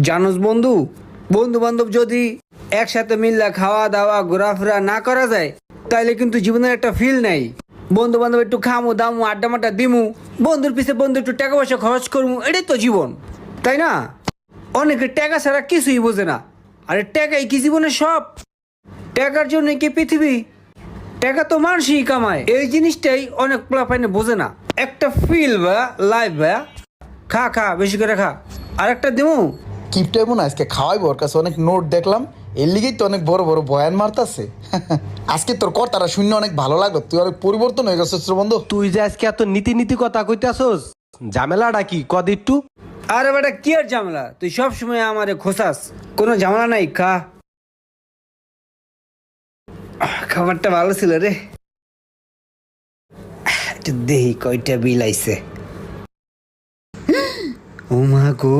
জানোস বন্ধু, বন্ধু বান্ধব যদি একসাথে মিললে খাওয়া দাওয়া ঘোরাফেরা না করা যায় তাইলে কিন্তু জীবনের একটা ফিল নাই। বন্ধু বান্ধব একটু খামু দামু আড্ডা মাড্ডা দিমু, বন্ধুর পিছে বন্ধু একটু টাকা পয়সা খরচ করবো, এটাই তো জীবন, তাই না? অনেকে টাকা ছাড়া কিছুই বোঝে না। আরে টাকাই কি জীবনের সব? টাকার জন্য কি পৃথিবী? টাকা তো মানুষই কামায়, এই জিনিসটাই অনেক পোলাপাইনে বোঝে না। একটা ফিল বা লাইফ বা খা খা বেশি করে খা, আর একটা দিমু। কিপটা এমন আজকে খাওয়াইবো, ওর কাছে অনেক নোট দেখলাম, এর লিগেই তো অনেক বড় বড় বয়ান মারতাছে। আজকে তোর কথাটা শুনে অনেক ভালো লাগলো, তুই অনেক পরিবর্তন হয়ে গেছিস রে বন্ধু। তুই যে আজকে এত নীতি নীতি কথা কইতাছস, ঝামেলাটা কি কদ একটু? আরে বেটা কি আর ঝামেলা, তুই সব সময় আমারে খোসাস, কোনো ঝামেলা নাই, খা। খাবারটা ভালো ছিল রে। একটু দেহি কয়টা বিল আইছে। ও মা গো।